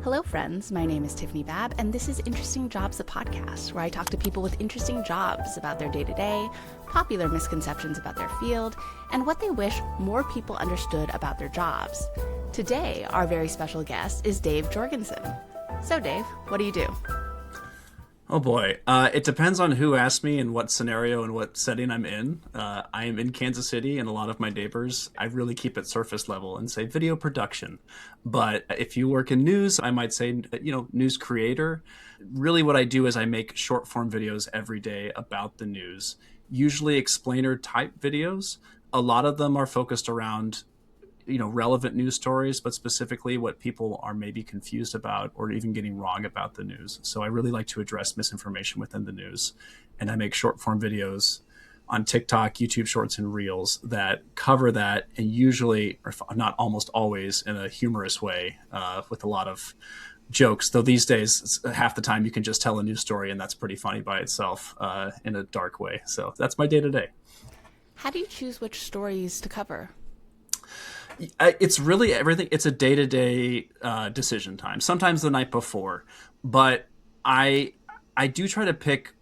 Hello, friends. My name is Tiffany Babb, and this is Interesting Jobs, the podcast, where I talk to people with interesting jobs about their day-to-day, popular misconceptions about their field, and what they wish more people understood about their jobs. Today, our very special guest is Dave Jorgensen. So, Dave, what do you do? Oh boy. It depends on who asks me and what scenario and what setting I'm in. I am in Kansas City, and a lot of my neighbors, I really keep it surface level and say video production. But if you work in news, I might say, news creator. Really what I do is I make short form videos every day about the news, usually explainer type videos. A lot of them are focused around relevant news stories, but specifically what people are maybe confused about or even getting wrong about the news. So I really like to address misinformation within the news. And I make short form videos on TikTok, YouTube Shorts, and Reels that cover that, and usually, or not almost always, in a humorous way with a lot of jokes. Though these days, half the time you can just tell a news story, and that's pretty funny by itself in a dark way. So that's my day to day. How do you choose which stories to cover? It's really everything. It's a day-to-day decision time, sometimes the night before. But I do try to pick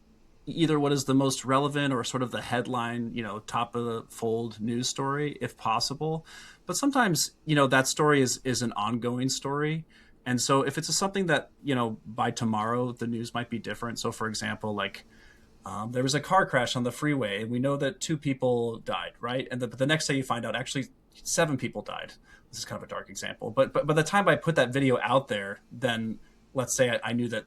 either what is the most relevant or sort of the headline, top of the fold news story, if possible. But sometimes, that story is an ongoing story. And so if it's something that, by tomorrow, the news might be different. So, for example, there was a car crash on the freeway, and we know that 2 people died, right? And but the next day you find out actually 7 people died. This is kind of a dark example, but by the time I put that video out there, then let's say I knew that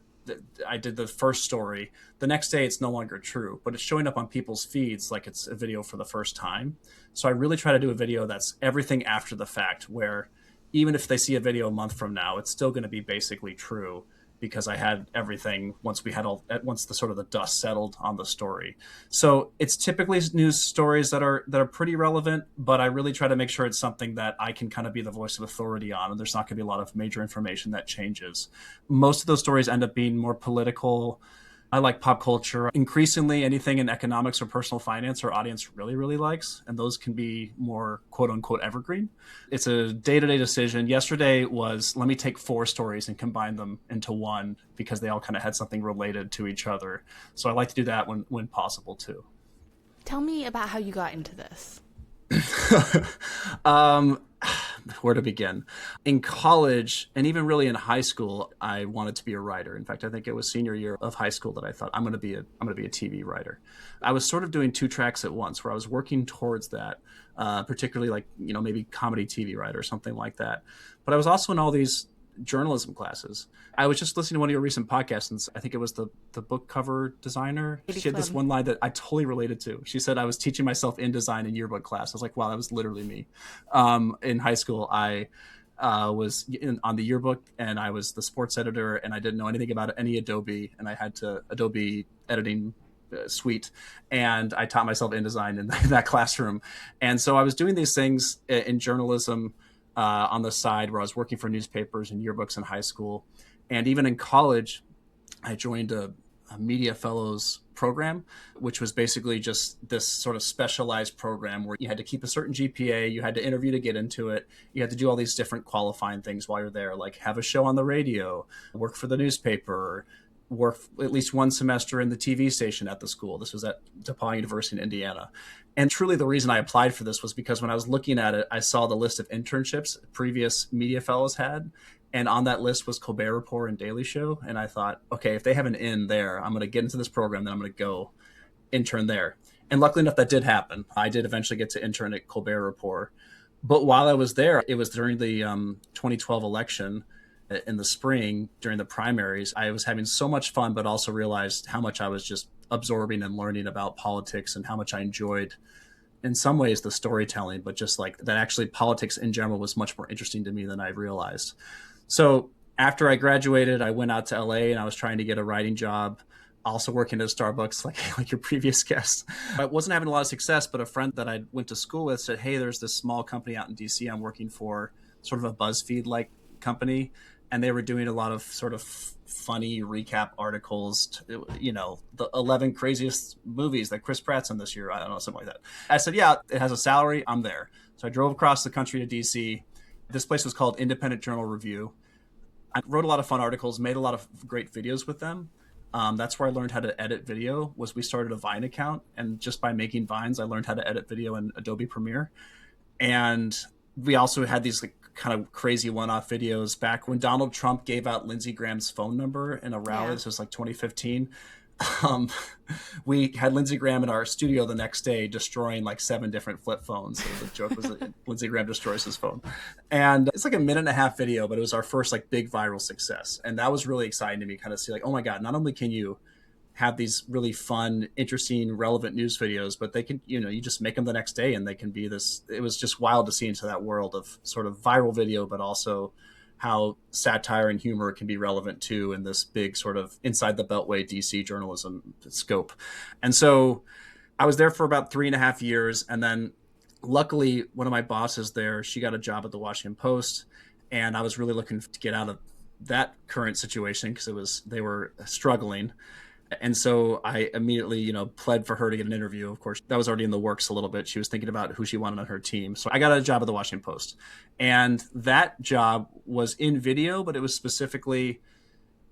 I did the first story. The next day it's no longer true, but it's showing up on people's feeds like it's a video for the first time. So I really try to do a video that's everything after the fact, where even if they see a video a month from now, it's still going to be basically true, because I had everything once the sort of the dust settled on the story. So it's typically news stories that are pretty relevant, but I really try to make sure it's something that I can kind of be the voice of authority on, and there's not going to be a lot of major information that changes. Most of those stories end up being more political. I like pop culture. Increasingly, anything in economics or personal finance our audience really, really likes, and those can be more quote unquote evergreen. It's a day-to-day decision. Yesterday was, let me take 4 stories and combine them into one, because they all kind of had something related to each other. So I like to do that when possible too. Tell me about how you got into this. Where to begin? In college, and even really in high school, I wanted to be a writer. In fact, I think it was senior year of high school that I thought I'm going to be a TV writer. I was sort of doing 2 tracks at once, where I was working towards that, particularly maybe comedy TV writer or something like that. But I was also in all these journalism classes. I was just listening to one of your recent podcasts, and I think it was the book cover designer. She had this one line that I totally related to. She said, I was teaching myself InDesign in yearbook class. I was like, wow, that was literally me. In high school, I was on the yearbook, and I was the sports editor, and I didn't know anything about any Adobe, and I had Adobe editing suite, and I taught myself InDesign in that classroom. And so I was doing these things in journalism on the side, where I was working for newspapers and yearbooks in high school. And even in college, I joined a Media Fellows program, which was basically just this sort of specialized program where you had to keep a certain GPA, you had to interview to get into it, you had to do all these different qualifying things while you're there, like have a show on the radio, work for the newspaper, work at least one semester in the TV station at the school. This was at DePauw University in Indiana. And truly the reason I applied for this was because when I was looking at it, I saw the list of internships previous Media Fellows had. And on that list was Colbert Report and Daily Show. And I thought, okay, if they have an in there, I'm going to get into this program, then I'm going to go intern there. And luckily enough, that did happen. I did eventually get to intern at Colbert Report. But while I was there, it was during the 2012 election in the spring during the primaries. I was having so much fun, but also realized how much I was just absorbing and learning about politics, and how much I enjoyed, in some ways, the storytelling, but just like that actually politics in general was much more interesting to me than I realized. So after I graduated, I went out to LA, and I was trying to get a writing job, also working at Starbucks, like your previous guest. I wasn't having a lot of success, but a friend that I went to school with said, hey, there's this small company out in DC I'm working for, sort of a BuzzFeed-like company. And they were doing a lot of sort of funny recap articles, the 11 craziest movies that Chris Pratt's in this year. I don't know, something like that. I said, yeah, it has a salary. I'm there. So I drove across the country to DC. This place was called Independent Journal Review. I wrote a lot of fun articles, made a lot of great videos with them. That's where I learned how to edit video. Was we started a Vine account, and just by making Vines, I learned how to edit video in Adobe Premiere. And we also had these like kind of crazy one-off videos back when Donald Trump gave out Lindsey Graham's phone number in a rally. Yeah. This was like 2015. We had Lindsey Graham in our studio the next day destroying like 7 different flip phones. So the joke was that Lindsey Graham destroys his phone. And it's like a 1.5-minute video, but it was our first like big viral success. And that was really exciting to me, kind of see like, oh my God, not only can you have these really fun, interesting, relevant news videos, but they can, you just make them the next day and they can be this. It was just wild to see into that world of sort of viral video, but also how satire and humor can be relevant too in this big sort of inside the Beltway DC journalism scope. And so I was there for about 3.5 years. And then luckily one of my bosses there, she got a job at the Washington Post. And I was really looking to get out of that current situation because they were struggling. And so I immediately, pled for her to get an interview. Of course, that was already in the works a little bit. She was thinking about who she wanted on her team. So I got a job at the Washington Post. And that job was in video, but it was specifically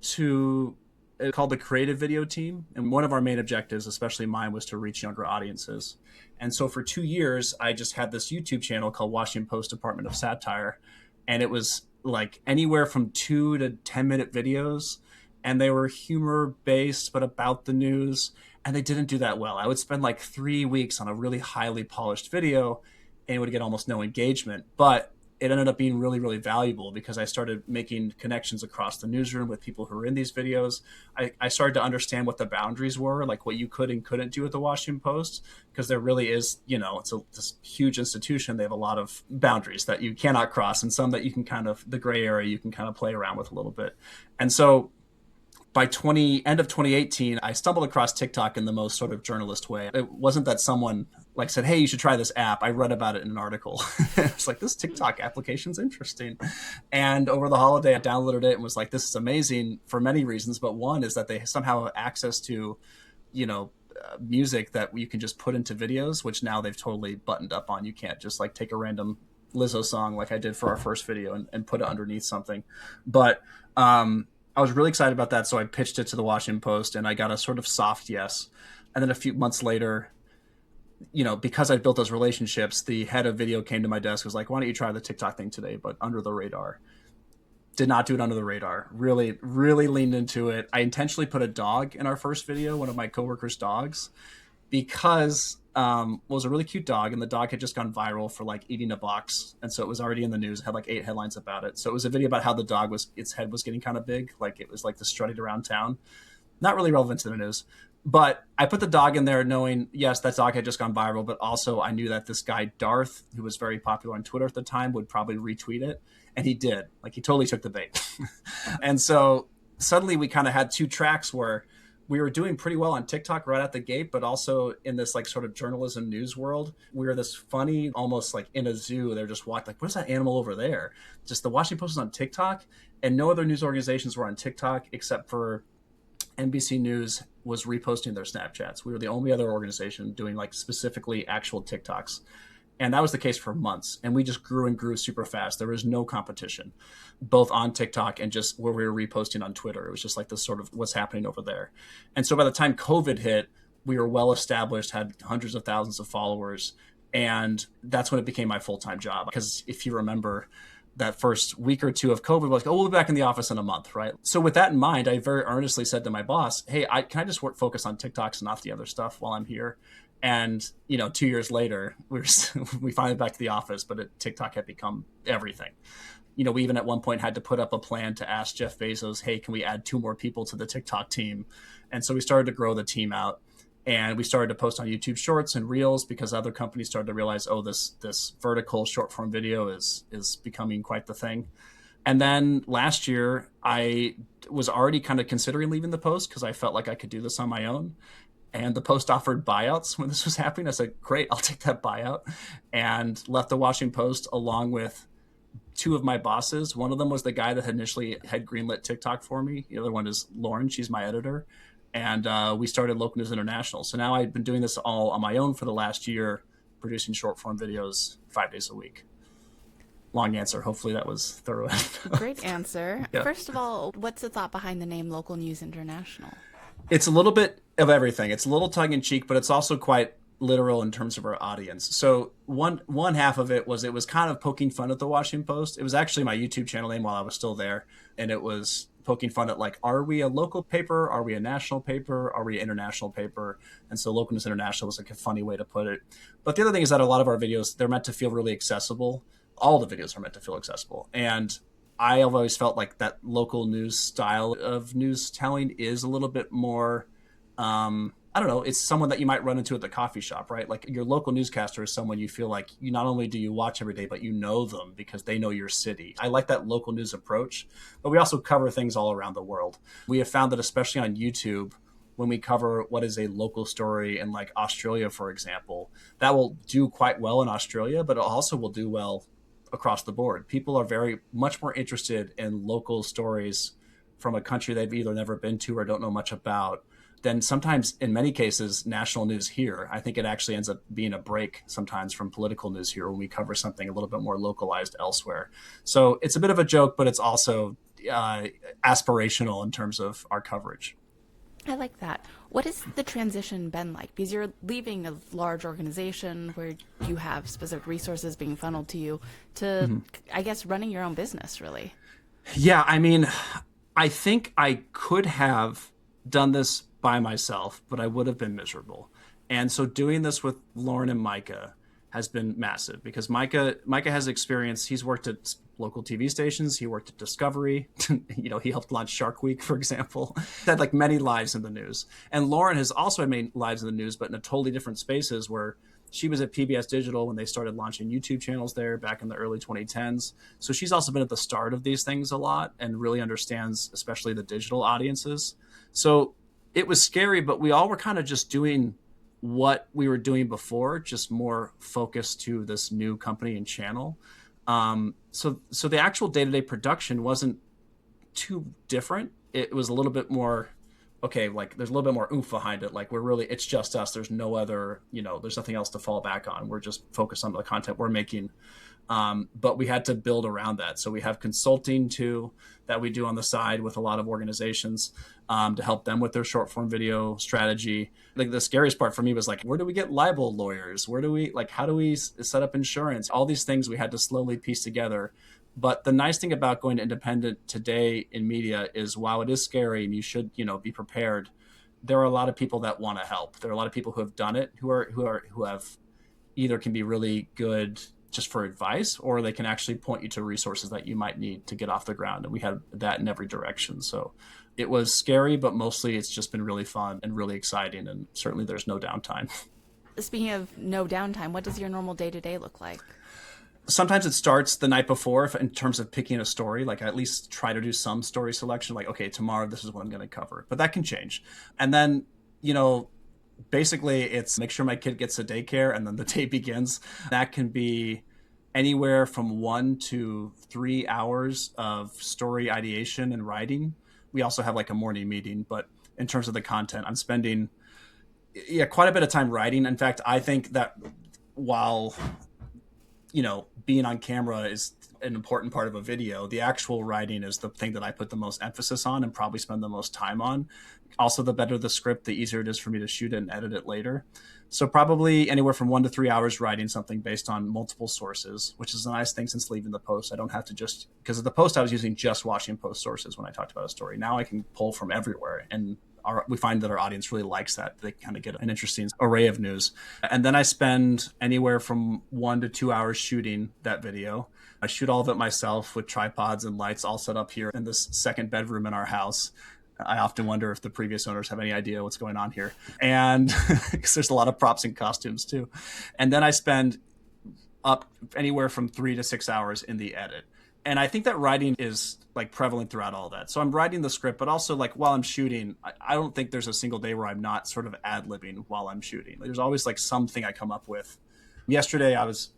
called the creative video team. And one of our main objectives, especially mine, was to reach younger audiences. And so for 2 years, I just had this YouTube channel called Washington Post Department of Satire. And it was like anywhere from 2 to 10-minute videos. And they were humor based, but about the news. And they didn't do that well. I would spend like 3 weeks on a really highly polished video and it would get almost no engagement. But it ended up being really, really valuable because I started making connections across the newsroom with people who were in these videos. I started to understand what the boundaries were, like what you could and couldn't do at the Washington Post, because there really is, it's this huge institution. They have a lot of boundaries that you cannot cross and some that you can the gray area you can kind of play around with a little bit. And so by end of 2018, I stumbled across TikTok in the most sort of journalist way. It wasn't that someone like said, hey, you should try this app. I read about it in an article. It's like, this TikTok application's interesting. And over the holiday, I downloaded it and was like, this is amazing for many reasons. But one is that they somehow have access to, music that you can just put into videos, which now they've totally buttoned up on. You can't just like take a random Lizzo song like I did for our first video and put it underneath something. But I was really excited about that. So I pitched it to the Washington Post and I got a sort of soft yes. And then a few months later, because I built those relationships, the head of video came to my desk, was like, why don't you try the TikTok thing today, but under the radar. Did not do it under the radar. Really, really leaned into it. I intentionally put a dog in our first video, one of my coworkers' dogs, because it was a really cute dog, and the dog had just gone viral for like eating a box, and so it was already in the news. It had like 8 headlines about it. So it was a video about how the dog its head was getting kind of big, like it was like the strutting around town. Not really relevant to the news, but I put the dog in there knowing, yes, that dog had just gone viral, but also I knew that this guy Darth, who was very popular on Twitter at the time, would probably retweet it, and he did. Like he totally took the bait. And so suddenly we kind of had 2 tracks where we were doing pretty well on TikTok right at the gate, but also in this like sort of journalism news world, we were this funny, almost like in a zoo. They're just walked like, what's that animal over there? Just the Washington Post is on TikTok, and no other news organizations were on TikTok except for NBC News was reposting their Snapchats. We were the only other organization doing like specifically actual TikToks. And that was the case for months. And we just grew and grew super fast. There was no competition, both on TikTok and just where we were reposting on Twitter. It was just like this sort of what's happening over there. And so by the time COVID hit, we were well established, had hundreds of thousands of followers. And that's when it became my full-time job. Because if you remember, that first week or 2 of COVID, we're like, we'll be back in the office in a month, right? So with that in mind, I very earnestly said to my boss, hey, can I just focus on TikToks and not the other stuff while I'm here? And, 2 years later, we finally back to the office, but TikTok had become everything. We even at one point had to put up a plan to ask Jeff Bezos, hey, can we add 2 more people to the TikTok team? And so we started to grow the team out. And we started to post on YouTube Shorts and Reels because other companies started to realize, this vertical short form video is becoming quite the thing. And then last year, I was already kind of considering leaving the Post because I felt like I could do this on my own. And the Post offered buyouts when this was happening. I said, great, I'll take that buyout, and left the Washington Post along with 2 of my bosses. One of them was the guy that initially had greenlit TikTok for me. The other one is Lauren. She's my editor. And we started Local News International. So now I've been doing this all on my own for the last year, producing short form videos 5 days a week. long answer. Hopefully that was thorough. Great answer. Yeah. First of all, what's the thought behind the name Local News International? It's a little bit of everything. It's a little tongue in cheek, but it's also quite literal in terms of our audience. So one half of it was kind of poking fun at the Washington Post. It was actually my YouTube channel name while I was still there, and it was poking fun at, like, are we a local paper? Are we a national paper? Are we an international paper? And so Local News International was like a funny way to put it. But the other thing is that a lot of our videos, they're meant to feel really accessible. All the videos are meant to feel accessible. And I have always felt like that local news style of news telling is a little bit more, I don't know, it's someone that you might run into at the coffee shop, right? Like, your local newscaster is someone you feel like you not only do you watch every day, but you know them because they know your city. I like that local news approach, but we also cover things all around the world. We have found that especially on YouTube, when we cover what is a local story in, like, Australia, for example, that will do quite well in Australia, but it also will do well across the board. People are very much more interested in local stories from a country they've either never been to or don't know much about than sometimes, in many cases, national news here. I think it actually ends up being a break sometimes from political news here when we cover something a little bit more localized elsewhere. So it's a bit of a joke, but it's also aspirational in terms of our coverage. I like that. What has the transition been like? Because you're leaving a large organization where you have specific resources being funneled to you to, I guess, running your own business, really. Yeah, I mean, I think I could have done this by myself, but I would have been miserable. And so doing this with Lauren and Micah has been massive because Micah has experience. He's worked at local TV stations. He worked at Discovery. He helped launch Shark Week, for example. Had like many lives in the news. And Lauren has also had many lives in the news, but in a totally different spaces, where she was at PBS Digital when they started launching YouTube channels there back in the early 2010s. So she's also been at the start of these things a lot and really understands, especially the digital audiences. So it was scary, but we all were kind of just doing what we were doing before, just more focused to this new company and channel. So the actual day-to-day production wasn't too different. It was a little bit more, okay, like there's a little bit more oomph behind it. Like it's just us. There's no other, there's nothing else to fall back on. We're just focused on the content we're making. But we had to build around that. So we have consulting too that we do on the side with a lot of organizations to help them with their short form video strategy. Like the scariest part for me was like, where do we get libel lawyers? How do we set up insurance? All these things we had to slowly piece together. But the nice thing about going independent today in media is, while it is scary and you should, be prepared, there are a lot of people that want to help. There are a lot of people who have done it, who have either can be really good just for advice, or they can actually point you to resources that you might need to get off the ground. And we had that in every direction. So it was scary, but mostly it's just been really fun and really exciting. And certainly there's no downtime. Speaking of no downtime, what does your normal day-to-day look like? Sometimes it starts the night before in terms of picking a story. Like, I at least try to do some story selection. Like, okay, tomorrow this is what I'm going to cover. But that can change. And then, basically it's make sure my kid gets to daycare and then the day begins. That can be anywhere from 1 to 3 hours of story ideation and writing. We also have like a morning meeting, but in terms of the content, I'm spending quite a bit of time writing. In fact, I think that while being on camera is an important part of a video, the actual writing is the thing that I put the most emphasis on and probably spend the most time on. Also, the better the script, the easier it is for me to shoot it and edit it later. So probably anywhere from 1 to 3 hours writing something based on multiple sources, which is a nice thing since leaving the Post. I don't have to because of the Post, I was using just Washington Post sources when I talked about a story. Now I can pull from everywhere, and we find that our audience really likes that. They kind of get an interesting array of news. And then I spend anywhere from 1 to 2 hours shooting that video. I shoot all of it myself with tripods and lights all set up here in this second bedroom in our house. I often wonder if the previous owners have any idea what's going on here. And because there's a lot of props and costumes too. And then I spend up anywhere from 3 to 6 hours in the edit. And I think that writing is like prevalent throughout all that. So I'm writing the script, but also like while I'm shooting, I don't think there's a single day where I'm not sort of ad-libbing while I'm shooting. There's always like something I come up with. Yesterday, I was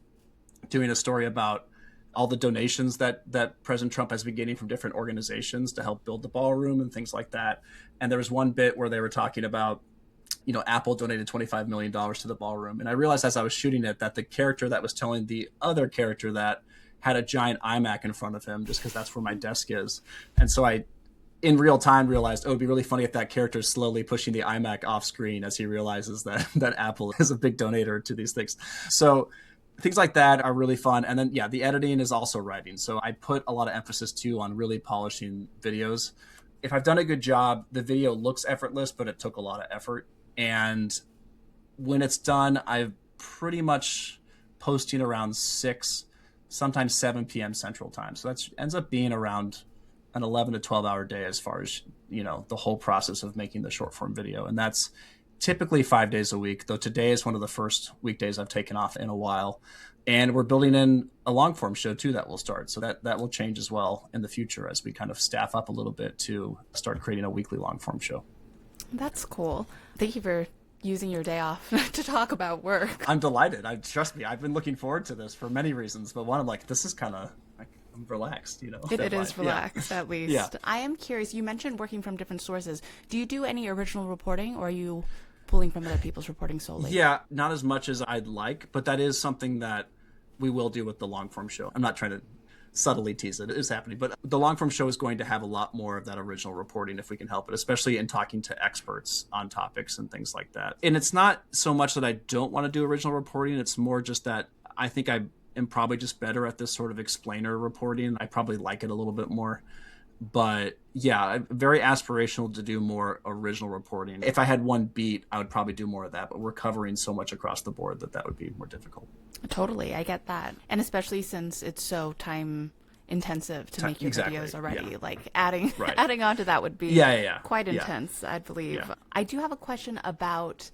doing a story about all the donations that President Trump has been getting from different organizations to help build the ballroom and things like that. And there was one bit where they were talking about, Apple donated $25 million to the ballroom. And I realized as I was shooting it that the character that was telling the other character that had a giant iMac in front of him just because that's where my desk is. And so I, in real time, realized it would be really funny if that character is slowly pushing the iMac off screen as he realizes that Apple is a big donator to these things. So things like that are really fun. And then, yeah, the editing is also writing. So I put a lot of emphasis too on really polishing videos. If I've done a good job, the video looks effortless, but it took a lot of effort. And when it's done, I've pretty much posting around 6, sometimes 7 p.m. Central Time. So that ends up being around an 11 to 12 hour day as far as, the whole process of making the short form video. And that's typically 5 days a week, though today is one of the first weekdays I've taken off in a while. And we're building in a long form show too that will start. So that will change as well in the future as we kind of staff up a little bit to start creating a weekly long form show. That's cool. Thank you for using your day off to talk about work. I'm delighted. Trust me, I've been looking forward to this for many reasons. But one, I'm like, this is kind of, I'm relaxed, It is relaxed, at least. Yeah. I am curious. You mentioned working from different sources. Do you do any original reporting, or are you pulling from other people's reporting solely? Yeah, not as much as I'd like, but that is something that we will do with the long form show. I'm not trying to subtly tease it. It is happening, but the long form show is going to have a lot more of that original reporting if we can help it, especially in talking to experts on topics and things like that. And it's not so much that I don't want to do original reporting. It's more just that I think I am probably just better at this sort of explainer reporting. I probably like it a little bit more. But yeah, very aspirational to do more original reporting. If I had one beat, I would probably do more of that. But we're covering so much across the board that would be more difficult. Totally. I get that. And especially since it's so time intensive to make your videos already. Yeah. Like adding on to that would be quite intense, I believe. Yeah. I do have a question about,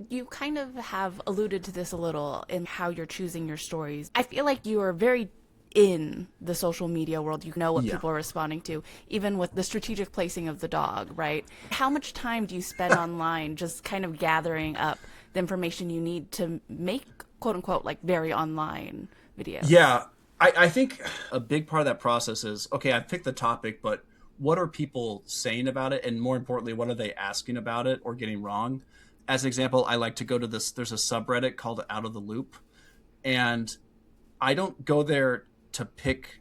you kind of have alluded to this a little in how you're choosing your stories. I feel like you are very in the social media world. You know what people are responding to, even with the strategic placing of the dog, right? How much time do you spend online just kind of gathering up the information you need to make, quote unquote, like very online videos? Yeah, I think a big part of that process is, okay, I picked the topic, but what are people saying about it? And more importantly, what are they asking about it or getting wrong? As an example, I like to go to this, there's a subreddit called Out of the Loop. And I don't go there to pick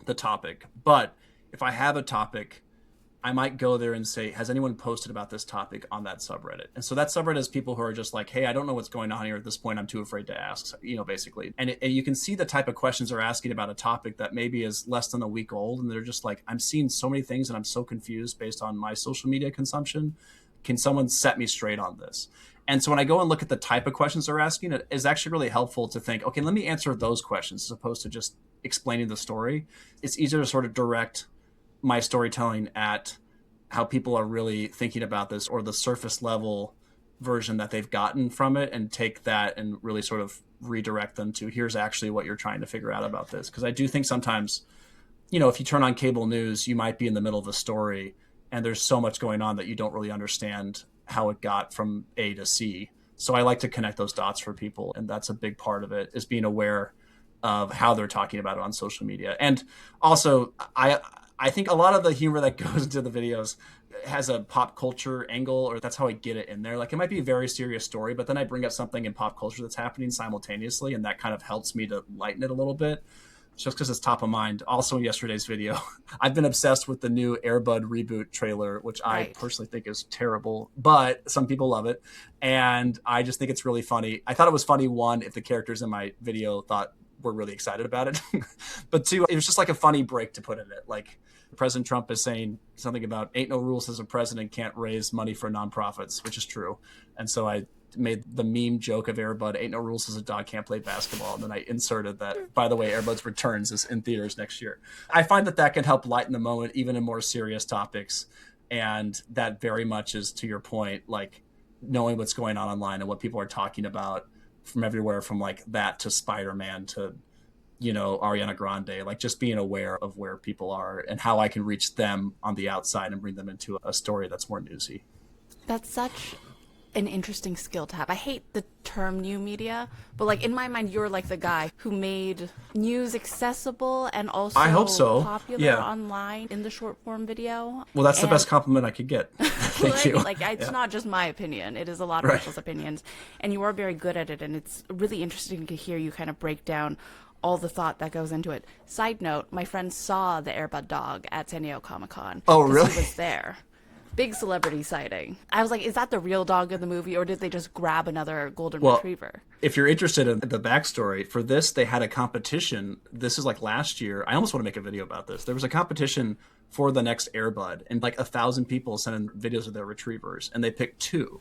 the topic, but if I have a topic, I might go there and say, has anyone posted about this topic on that subreddit? And so that subreddit is people who are just like, hey, I don't know what's going on here at this point. I'm too afraid to ask, basically. And you can see the type of questions they're asking about a topic that maybe is less than a week old. And they're just like, I'm seeing so many things and I'm so confused based on my social media consumption. Can someone set me straight on this? And so when I go and look at the type of questions they're asking, it is actually really helpful to think, okay, let me answer those questions as opposed to just explaining the story. It's easier to sort of direct my storytelling at how people are really thinking about this or the surface level version that they've gotten from it, and take that and really sort of redirect them to, here's actually what you're trying to figure out about this. Because I do think sometimes, if you turn on cable news, you might be in the middle of a story and there's so much going on that you don't really understand how it got from A to C. So I like to connect those dots for people. And that's a big part of it, is being aware of how they're talking about it on social media. And also, I think a lot of the humor that goes into the videos has a pop culture angle, or that's how I get it in there. Like, it might be a very serious story, but then I bring up something in pop culture that's happening simultaneously, and that kind of helps me to lighten it a little bit, just because it's top of mind. Also in yesterday's video, I've been obsessed with the new Air Bud reboot trailer, which I personally think is terrible, but some people love it. And I just think it's really funny. I thought it was funny, one, if the characters in my video were really excited about it. But two, it was just like a funny break to put in it. Like, President Trump is saying something about ain't no rules as a president can't raise money for nonprofits, which is true. And so I made the meme joke of Air Bud, ain't no rules as a dog can't play basketball. And then I inserted that, by the way, Air Bud's returns is in theaters next year. I find that can help lighten the moment, even in more serious topics. And that very much is, to your point, like knowing what's going on online and what people are talking about from everywhere, from like that to Spider-Man to, Ariana Grande, like just being aware of where people are and how I can reach them on the outside and bring them into a story that's more newsy. That's such an interesting skill to have. I hate the term new media, but like in my mind, you're like the guy who made news accessible and also I hope so. Popular online in the short form video. Well, that's the best compliment I could get. Thank you. Like, it's not just my opinion. It is a lot of people's opinions, and you are very good at it. And it's really interesting to hear you kind of break down all the thought that goes into it. Side note, my friend saw the Airbud dog at San Diego Comic-Con. Oh, really? He was there. Big celebrity sighting. I was like, is that the real dog in the movie, or did they just grab another golden retriever? If you're interested in the backstory, for this, they had a competition. This is like last year. I almost want to make a video about this. There was a competition for the next Airbud, and like 1,000 people sent in videos of their retrievers, and they picked 2,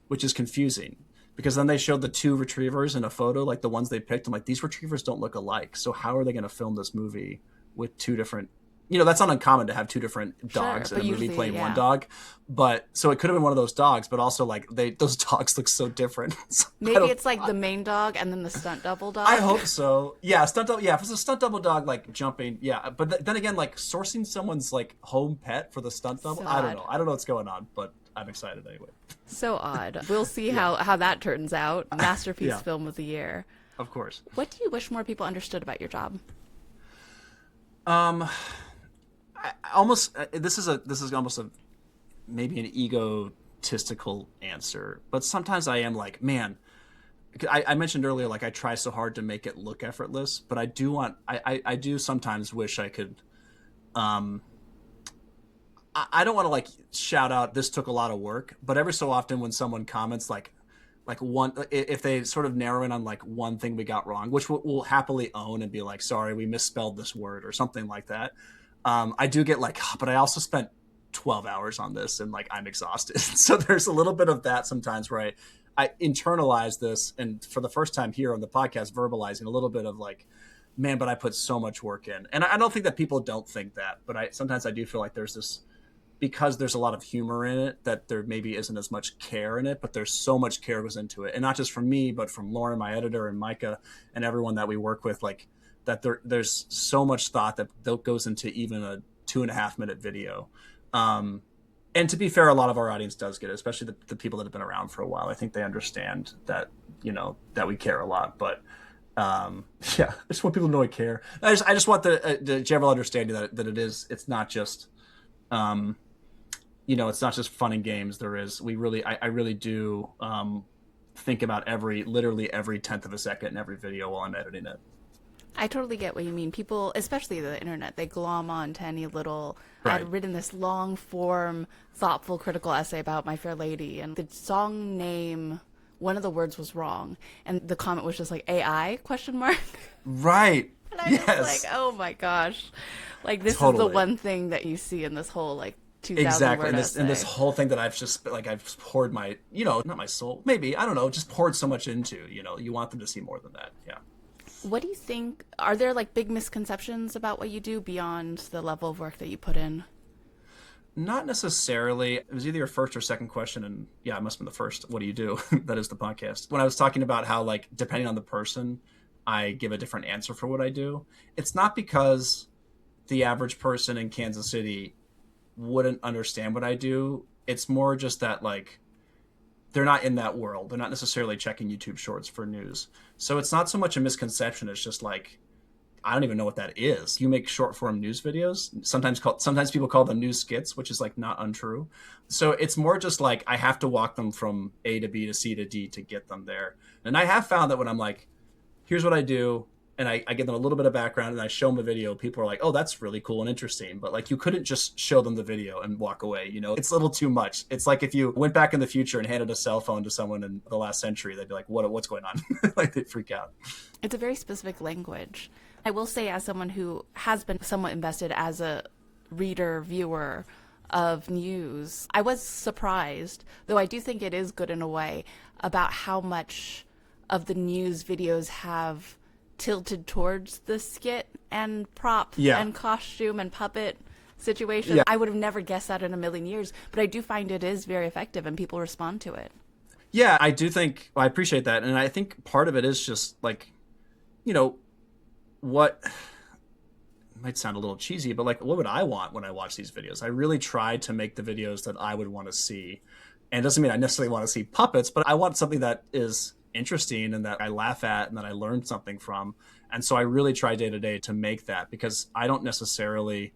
which is confusing. Because then they showed the 2 retrievers in a photo, like the ones they picked. I'm like, these retrievers don't look alike. So how are they going to film this movie with 2 different... that's not uncommon to have 2 different dogs in a movie playing one dog. But so it could have been one of those dogs, but also like those dogs look so different. So maybe it's like the main dog and then the stunt double dog. I hope so. Yeah, stunt double. Yeah, if it's a stunt double dog, like jumping. Yeah, but then again, like sourcing someone's like home pet for the stunt double. So I don't know. I don't know what's going on, but I'm excited anyway. So odd. We'll see how that turns out. Masterpiece film of the year. Of course. What do you wish more people understood about your job? This is almost maybe an egotistical answer, but sometimes I am like, man, I mentioned earlier, like I try so hard to make it look effortless, but I do sometimes wish I could, I don't want to like shout out, this took a lot of work, but every so often when someone comments like one, if they sort of narrow in on like one thing we got wrong, which we'll happily own and be like, sorry, we misspelled this word or something like that. I do get like, but I also spent 12 hours on this and like I'm exhausted. So there's a little bit of that sometimes where I internalize this, and for the first time here on the podcast, verbalizing a little bit of like, man, but I put so much work in. And I don't think that people don't think that, but sometimes I do feel like there's this, because there's a lot of humor in it, that there maybe isn't as much care in it, but there's so much care goes into it. And not just from me, but from Lauren, my editor, and Micah, and everyone that we work with, like that there's so much thought that goes into even a 2.5 minute video. And to be fair, a lot of our audience does get it, especially the people that have been around for a while. I think they understand that, that we care a lot, but I just want people to know I care. I just want the general understanding that it's not just, it's not just fun and games. I really do think about literally every 10th of a second in every video while I'm editing it. I totally get what you mean. People, especially the internet, they glom on to any little... Right. I had written this long form, thoughtful, critical essay about My Fair Lady, and the song name, one of the words was wrong, and the comment was just like, AI, question mark? Right. And I was like, oh my gosh. Like, this is the one thing that you see in this whole, like, 2,000 word essay. And this whole thing that I've poured my, not my soul, maybe, I don't know, just poured so much into, you want them to see more than that. Yeah. What do you think, are there like big misconceptions about what you do beyond the level of work that you put in? Not necessarily. It was either your first or second question, and yeah, it must have been the first. What do you do? That is the podcast. When I was talking about how, like, depending on the person, I give a different answer for what I do. It's not because the average person in Kansas City wouldn't understand what I do. It's more just that, like, they're not in that world. They're not necessarily checking YouTube Shorts for news. So it's not so much a misconception. It's just like, I don't even know what that is. You make short form news videos. Sometimes people call them news skits, which is like not untrue. So it's more just like I have to walk them from A to B to C to D to get them there. And I have found that when I'm like, here's what I do, and I give them a little bit of background and I show them a video, people are like, oh, that's really cool and interesting. But like, you couldn't just show them the video and walk away. It's a little too much. It's like if you went back in the future and handed a cell phone to someone in the last century, they'd be like, what's going on? Like, they'd freak out. It's a very specific language. I will say, as someone who has been somewhat invested as a reader, viewer of news, I was surprised, though I do think it is good in a way, about how much of the news videos have tilted towards the skit and prop and costume and puppet situation. Yeah. I would have never guessed that in a million years, but I do find it is very effective and people respond to it. Yeah, I do think, I appreciate that. And I think part of it is just like, what might sound a little cheesy, but like, what would I want when I watch these videos? I really try to make the videos that I would want to see. And it doesn't mean I necessarily want to see puppets, but I want something that is interesting and that I laugh at and that I learn something from. And so I really try day to day to make that, because I don't necessarily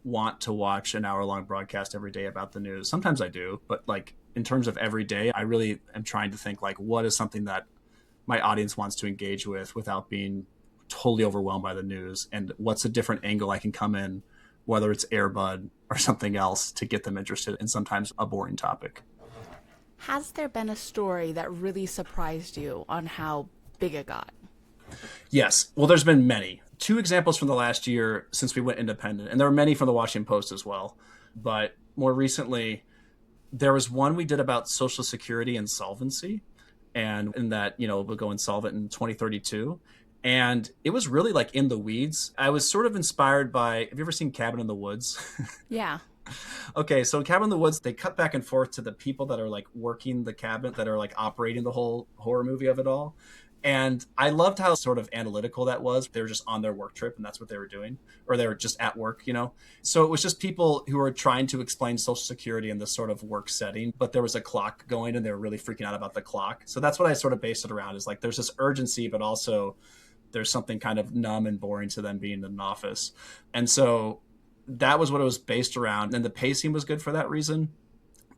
want to watch an hour-long broadcast every day about the news. Sometimes I do, but like in terms of every day, I really am trying to think like, what is something that my audience wants to engage with without being totally overwhelmed by the news, and what's a different angle I can come in, whether it's Air Bud or something else, to get them interested in sometimes a boring topic. Has there been a story that really surprised you on how big it got? Yes. Well, there's been many. Two examples from the last year since we went independent, and there were many from the Washington Post as well. But more recently, there was one we did about Social Security insolvency, and in that, we'll go insolvent in 2032. And it was really like in the weeds. I was sort of inspired by, have you ever seen Cabin in the Woods? Yeah. Okay, so in Cabin in the Woods, they cut back and forth to the people that are like working the cabin, that are like operating the whole horror movie of it all. And I loved how sort of analytical that was. They were just on their work trip and that's what they were doing, or they were just at work, So it was just people who were trying to explain Social Security in this sort of work setting, but there was a clock going and they were really freaking out about the clock. So that's what I sort of based it around, is like there's this urgency, but also there's something kind of numb and boring to them being in an office. And so that was what it was based around. And the pacing was good for that reason.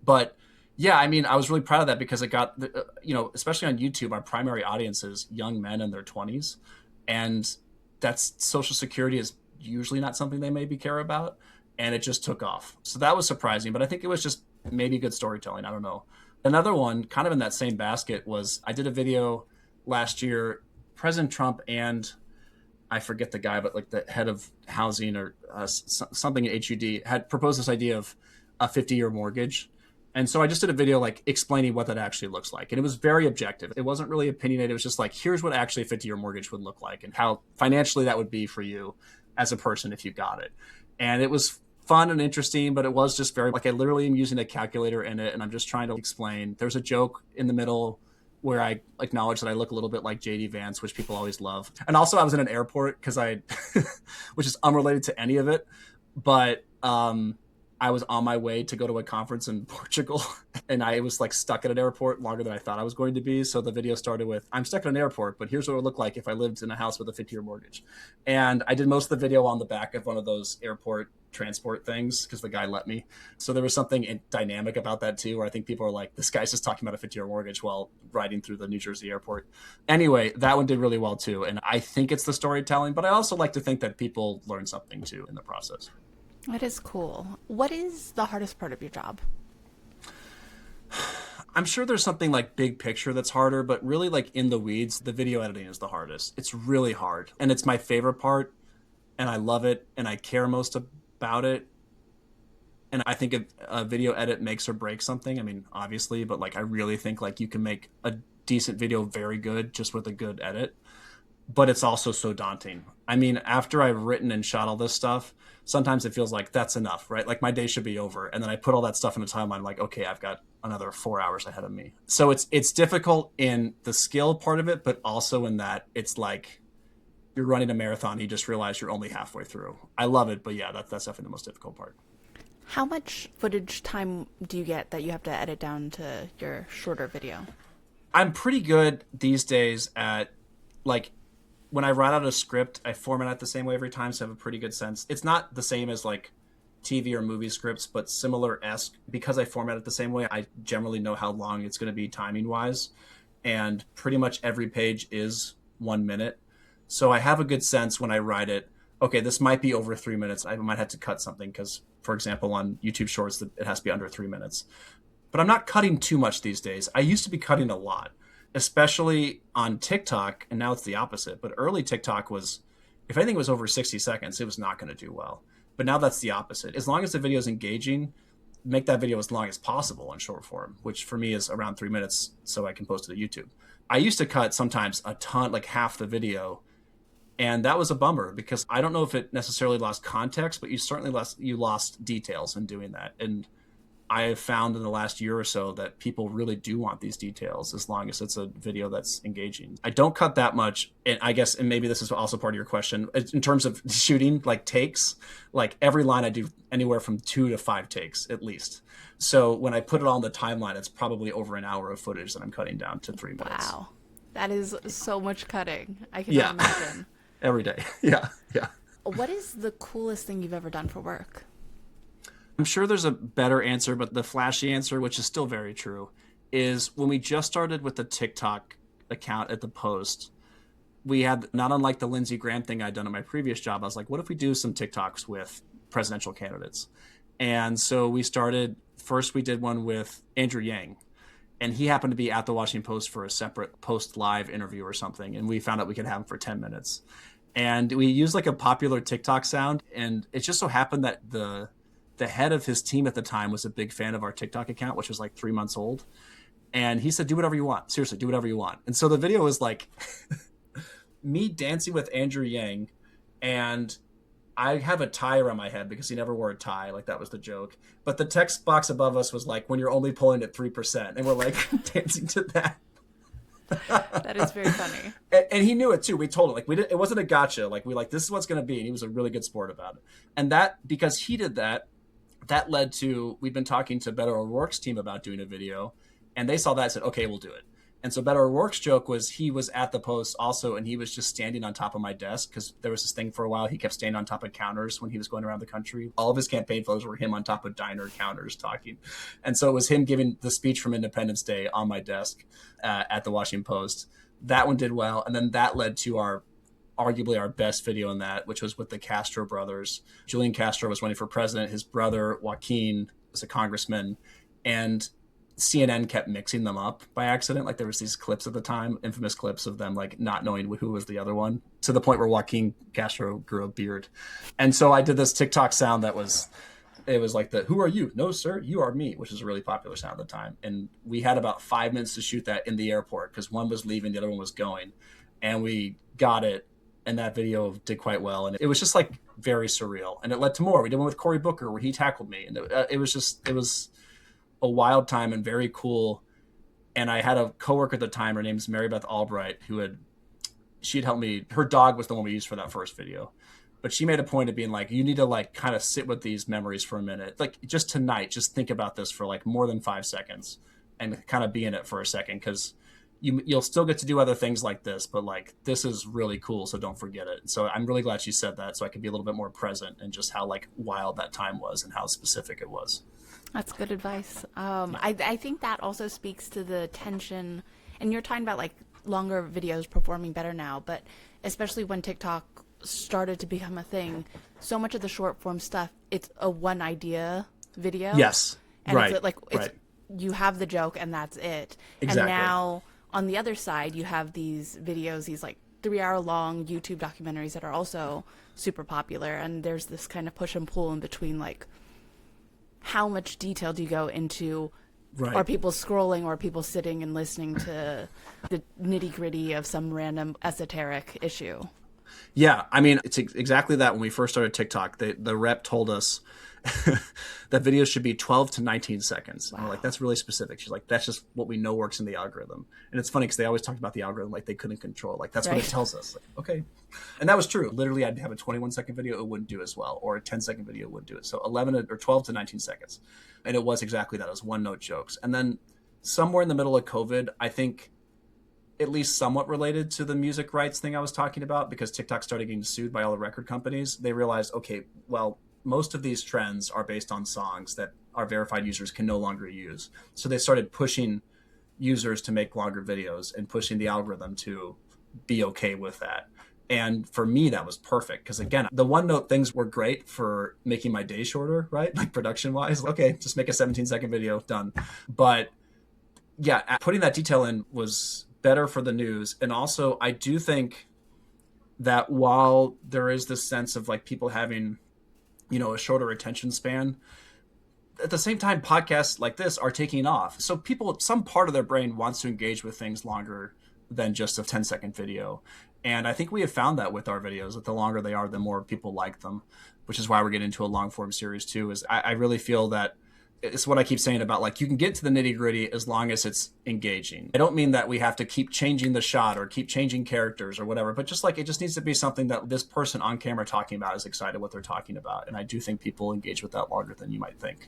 But yeah, I mean, I was really proud of that because it got, especially on YouTube, our primary audience is young men in their 20s. And that's Social Security is usually not something they maybe care about. And it just took off. So that was surprising. But I think it was just maybe good storytelling. I don't know. Another one kind of in that same basket was I did a video last year. President Trump and I forget the guy, but like the head of housing or something at HUD had proposed this idea of a 50-year mortgage. And so I just did a video like explaining what that actually looks like. And it was very objective. It wasn't really opinionated. It was just like, here's what actually a 50-year mortgage would look like and how financially that would be for you as a person if you got it. And it was fun and interesting, but it was just very, like I literally am using a calculator in it and I'm just trying to explain. There's a joke in the middle where I acknowledge that I look a little bit like JD Vance, which people always love. And also I was in an airport because which is unrelated to any of it, but I was on my way to go to a conference in Portugal and I was like stuck at an airport longer than I thought I was going to be. So the video started with, I'm stuck at an airport, but here's what it would look like if I lived in a house with a 50-year mortgage. And I did most of the video on the back of one of those airport transport things because the guy let me. So there was something dynamic about that too, where I think people are like, this guy's just talking about a 50-year mortgage while riding through the New Jersey airport. Anyway, that one did really well too. And I think it's the storytelling, but I also like to think that people learn something too in the process. That is cool. What is the hardest part of your job? I'm sure there's something like big picture that's harder, but really like in the weeds, the video editing is the hardest. It's really hard. And it's my favorite part. And I love it. And I care most about it. And I think a video edit makes or breaks something. I mean, obviously, but like I really think like you can make a decent video very good just with a good edit. But it's also so daunting. I mean, after I've written and shot all this stuff, sometimes it feels like that's enough, right? Like my day should be over. And then I put all that stuff in a timeline, like, okay, I've got another 4 hours ahead of me. So it's difficult in the skill part of it, but also in that it's like you're running a marathon. You just realize you're only halfway through. I love it, but yeah, that's definitely the most difficult part. How much footage time do you get that you have to edit down to your shorter video? I'm pretty good these days at like, when I write out a script, I format it the same way every time, so I have a pretty good sense. It's not the same as like TV or movie scripts, but similar-esque. Because I format it the same way, I generally know how long it's going to be timing-wise. And pretty much every page is 1 minute. So I have a good sense when I write it, okay, this might be over 3 minutes. I might have to cut something because, for example, on YouTube Shorts, it has to be under 3 minutes. But I'm not cutting too much these days. I used to be cutting a lot, especially on TikTok, and now it's the opposite. But early TikTok was, if anything was over 60 seconds, it was not going to do well. But now that's the opposite. As long as the video is engaging, make that video as long as possible in short form, which for me is around 3 minutes so I can post it to YouTube. I used to cut sometimes a ton, like half the video, and that was a bummer because I don't know if it necessarily lost context, but you lost details in doing that. And I have found in the last year or so that people really do want these details as long as it's a video that's engaging. I don't cut that much. And I guess, and maybe this is also part of your question, in terms of shooting, like takes, like every line I do anywhere from 2 to 5 takes at least. So when I put it all in the timeline, it's probably over an hour of footage that I'm cutting down to 3 minutes. Wow. That is so much cutting. I cannot imagine. Every day. Yeah. What is the coolest thing you've ever done for work? I'm sure there's a better answer, but the flashy answer, which is still very true, is when we just started with the TikTok account at the Post, we had, not unlike the Lindsey Graham thing I'd done at my previous job, I was like, what if we do some TikToks with presidential candidates? And so we did one with Andrew Yang. And he happened to be at the Washington Post for a separate post live interview or something. And we found out we could have him for 10 minutes. And we used like a popular TikTok sound. And it just so happened that the head of his team at the time was a big fan of our TikTok account, which was like 3 months old. And he said, do whatever you want. Seriously, do whatever you want. And so the video was like me dancing with Andrew Yang. And I have a tie around my head because he never wore a tie. Like, that was the joke. But the text box above us was like, when you're only pulling at 3%. And we're like dancing to that. That is very funny. And he knew it too. We told him, like, it wasn't a gotcha. Like, this is what's going to be. And he was a really good sport about it. And that, because he did that led to, we've been talking to Beto O'Rourke's team about doing a video, and they saw that and said, okay, we'll do it. And so Beto O'Rourke's joke was he was at the Post also, and he was just standing on top of my desk because there was this thing for a while. He kept standing on top of counters when he was going around the country. All of his campaign photos were him on top of diner counters talking. And so it was him giving the speech from Independence Day on my desk at the Washington Post. That one did well. And then that led to arguably our best video in that, which was with the Castro brothers. Julian Castro was running for president. His brother, Joaquin, was a congressman. And CNN kept mixing them up by accident. Like, there was these clips at the time, infamous clips of them like not knowing who was the other one, to the point where Joaquin Castro grew a beard. And so I did this TikTok sound it was like who are you? No, sir, you are me, which is a really popular sound at the time. And we had about 5 minutes to shoot that in the airport because one was leaving, the other one was going. And we got it. And that video did quite well. And it was just like very surreal. And it led to more. We did one with Cory Booker where he tackled me. And it was a wild time and very cool. And I had a coworker at the time, her name's Mary Beth Albright, she'd helped me. Her dog was the one we used for that first video, but she made a point of being like, you need to like kind of sit with these memories for a minute. Like, just tonight, just think about this for like more than 5 seconds and kind of be in it for a second. Cause you'll still get to do other things like this, but like, this is really cool. So don't forget it. So I'm really glad she said that, so I could be a little bit more present and just how like wild that time was and how specific it was. That's good advice. I think that also speaks to the tension, and you're talking about like longer videos performing better now, but especially when TikTok started to become a thing, so much of the short form stuff, it's a one idea video. Yes. And right. It's you have the joke and that's it. Exactly. And now on the other side, you have these videos, these like 3-hour long YouTube documentaries that are also super popular. And there's this kind of push and pull in between, like, how much detail do you go into? Right. Are people scrolling, or are people sitting and listening to the nitty gritty of some random esoteric issue? Yeah, I mean, it's exactly that. When we first started TikTok, the rep told us that videos should be 12 to 19 seconds. Wow. And we're like, that's really specific. She's like, that's just what we know works in the algorithm. And it's funny because they always talked about the algorithm like they couldn't control. Like, that's right. What it tells us. Like, okay. And that was true. Literally, I'd have a 21-second video, it wouldn't do as well. Or a 10-second video wouldn't do it. So 11 or 12 to 19 seconds. And it was exactly that. It was one-note jokes. And then somewhere in the middle of COVID, I think, at least somewhat related to the music rights thing I was talking about, because TikTok started getting sued by all the record companies, they realized, okay, well, most of these trends are based on songs that our verified users can no longer use. So they started pushing users to make longer videos and pushing the algorithm to be okay with that. And for me, that was perfect. Because again, the one-note things were great for making my day shorter, right? Like production-wise, okay, just make a 17-second video, done. But yeah, putting that detail in was better for the news. And also, I do think that while there is this sense of like people having, you know, a shorter attention span, at the same time, podcasts like this are taking off. So people, some part of their brain wants to engage with things longer than just a 10-second video. And I think we have found that with our videos, that the longer they are, the more people like them, which is why we're getting into a long form series too. Is I really feel that it's what I keep saying about, like, you can get to the nitty gritty as long as it's engaging. I don't mean that we have to keep changing the shot or keep changing characters or whatever, but just like, it just needs to be something that this person on camera talking about is excited what they're talking about. And I do think people engage with that longer than you might think.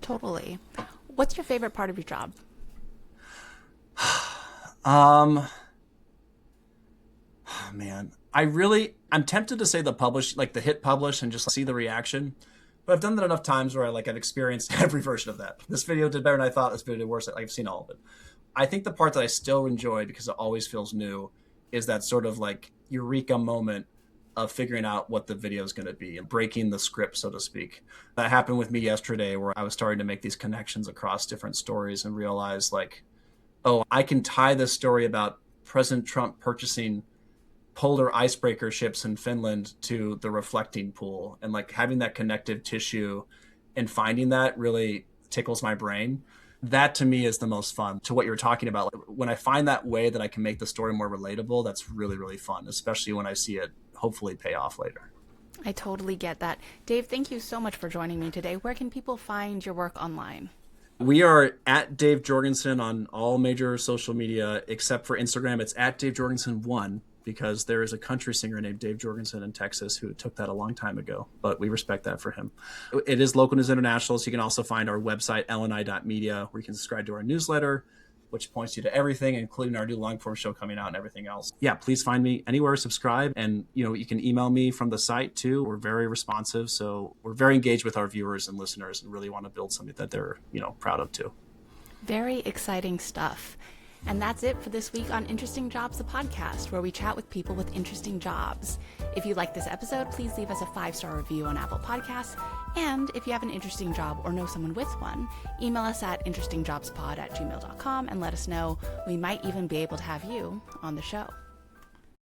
Totally. What's your favorite part of your job? Man, I'm tempted to say the hit publish and just see the reaction. But I've done that enough times where I've experienced every version of that. This video did better than I thought. This video did worse. I've seen all of it. I think the part that I still enjoy, because it always feels new, is that sort of like eureka moment of figuring out what the video is going to be and breaking the script, so to speak. That happened with me yesterday, where I was starting to make these connections across different stories and realize like, oh, I can tie this story about President Trump purchasing polar icebreaker ships in Finland to the reflecting pool, and like having that connective tissue and finding that really tickles my brain. That to me is the most fun. To what you were talking about, like, when I find that way that I can make the story more relatable, that's really, really fun, especially when I see it hopefully pay off later. I totally get that. Dave, thank you so much for joining me today. Where can people find your work online? We are at Dave Jorgensen on all major social media, except for Instagram. It's at Dave Jorgensen 1, because there is a country singer named Dave Jorgensen in Texas who took that a long time ago, but we respect that for him. It is Local News International, so you can also find our website, lni.media, where you can subscribe to our newsletter, which points you to everything, including our new long-form show coming out and everything else. Yeah, please find me anywhere, subscribe, and you can email me from the site too. We're very responsive, so we're very engaged with our viewers and listeners and really want to build something that they're proud of too. Very exciting stuff. And that's it for this week on Interesting Jobs, the podcast, where we chat with people with interesting jobs. If you like this episode, please leave us a 5-star review on Apple Podcasts. And if you have an interesting job or know someone with one, email us at interestingjobspod@gmail.com and let us know. We might even be able to have you on the show.